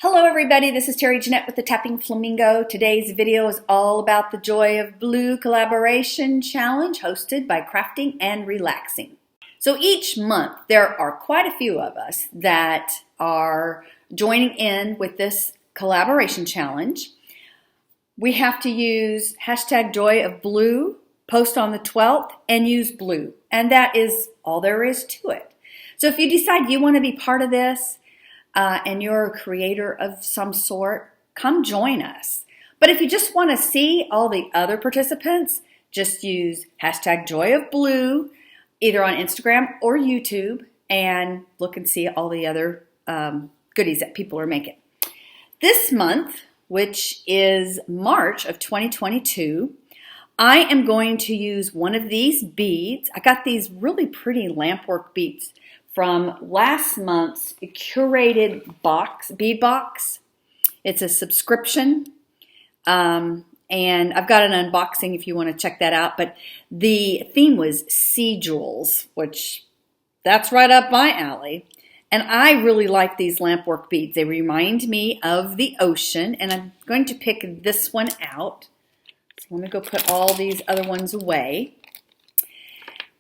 Hello everybody, this is Terry Jeanette with the Tappingflamingo. Today's video is all about the Joy of Blue Collaboration Challenge hosted by Crafting and Relaxing. So each month there are quite a few of us that are joining in with this collaboration challenge. We have to use hashtag Joy of Blue, post on the 12th, and use blue. And that is all there is to it. So if you decide you want to be part of this, and you're a creator of some sort, come join us. But if you just want to see all the other participants, just use hashtag Joy of Blue, either on Instagram or YouTube, and look and see all the other goodies that people are making. This month, which is March of 2022, I am going to use one of these beads. I got these really pretty lampwork beads from last month's Curated Bead Box. It's a subscription, and I've got an unboxing if you want to check that out. But the theme was sea jewels, which that's right up my alley. And I really like these lampwork beads. They remind me of the ocean, and I'm going to pick this one out. So let me go put all these other ones away.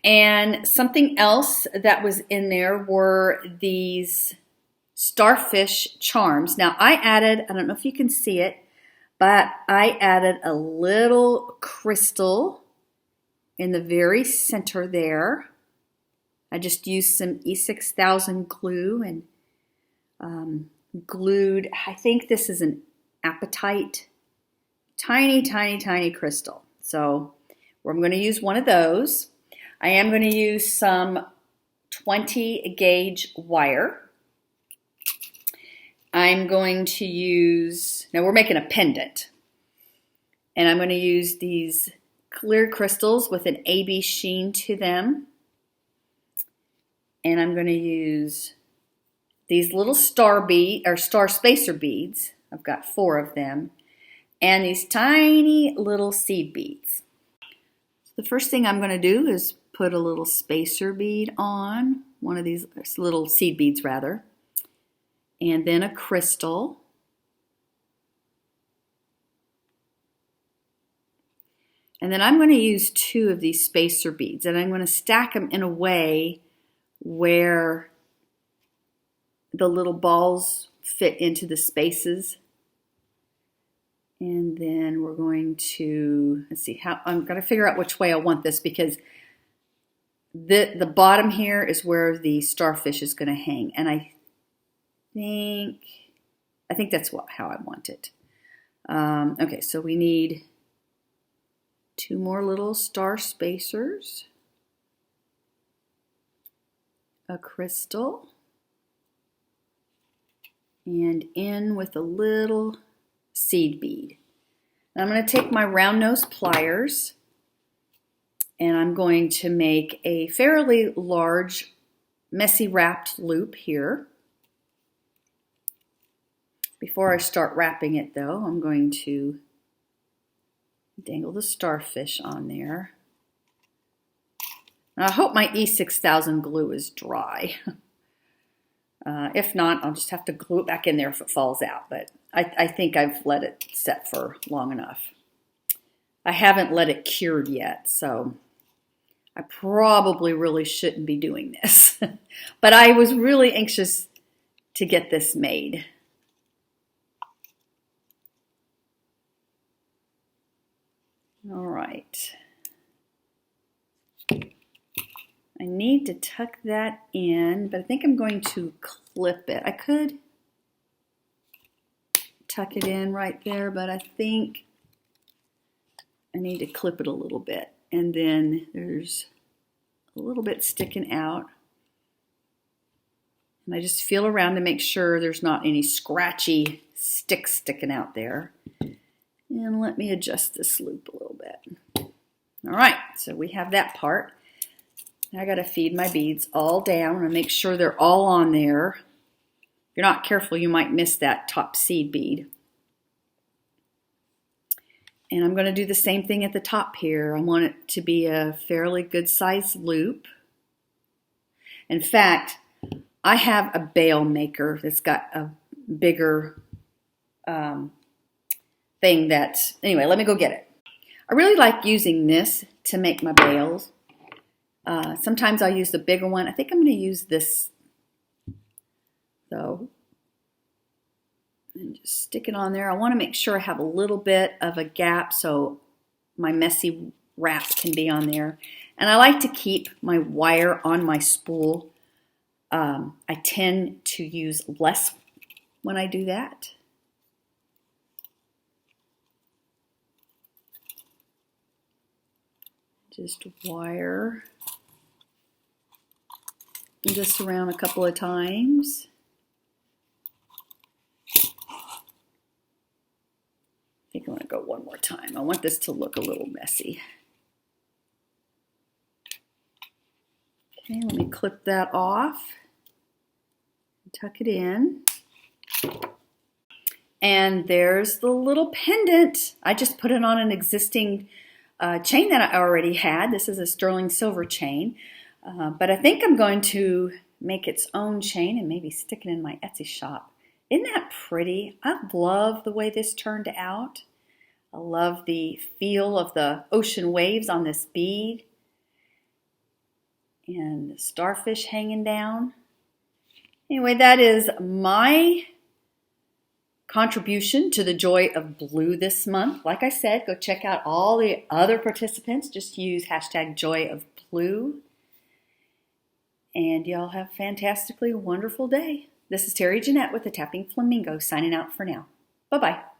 And something else that was in there were these starfish charms. Now I don't know if you can see it, but I added a little crystal in the very center there. I just used some E6000 glue and glued, I think this is an apatite, tiny, tiny, tiny crystal. So I'm going to use one of those. I am going to use some 20 gauge wire. I'm going to use, now we're making a pendant, and I'm going to use these clear crystals with an AB sheen to them. And I'm going to use these little star spacer beads. I've got 4 of them, and these tiny little seed beads. The first thing I'm going to do is put a little spacer bead on, one of these little seed beads rather, and then a crystal. And then I'm going to use 2 of these spacer beads, and I'm going to stack them in a way where the little balls fit into the spaces. And then we're going to, let's see, I'm going to figure out which way I want this, because the bottom here is where the starfish is going to hang. And I think that's how I want it. Okay, so we need 2 more little star spacers, a crystal, and in with a little seed bead. And I'm going to take my round nose pliers, and I'm going to make a fairly large messy wrapped loop here. Before I start wrapping it though, I'm going to dangle the starfish on there. Now, I hope my E6000 glue is dry. If not, I'll just have to glue it back in there if it falls out, but I think I've let it set for long enough. I haven't let it cure yet, so I probably really shouldn't be doing this. But I was really anxious to get this made. All right. I need to tuck that in, but I think I'm going to clip it. I could tuck it in right there, but I think I need to clip it a little bit. And then there's a little bit sticking out. And I just feel around to make sure there's not any scratchy sticks sticking out there. And let me adjust this loop a little bit. All right, so we have that part. Now I got to feed my beads all down and make sure they're all on there. If you're not careful, you might miss that top seed bead. And I'm going to do the same thing at the top here. I want it to be a fairly good sized loop. In fact, I have a bail maker that's got a bigger thing that, anyway, let me go get it. I really like using this to make my bails. Sometimes I'll use the bigger one. I think I'm going to use this, though. And just stick it on there. I want to make sure I have a little bit of a gap so my messy wrap can be on there. And I like to keep my wire on my spool. I tend to use less when I do that. Just wire this around a couple of times. I think I want to go one more time. I want this to look a little messy. Okay, let me clip that off. Tuck it in. And there's the little pendant. I just put it on an existing chain that I already had. This is a sterling silver chain. But I think I'm going to make its own chain and maybe stick it in my Etsy shop. Isn't that pretty? I love the way this turned out. I love the feel of the ocean waves on this bead. And the starfish hanging down. Anyway, that is my contribution to the Joy of Blue this month. Like I said, go check out all the other participants. Just use hashtag Joy of Blue. And y'all have a fantastically wonderful day. This is Terry Jeanette with the Tapping Flamingo signing out for now. Bye-bye.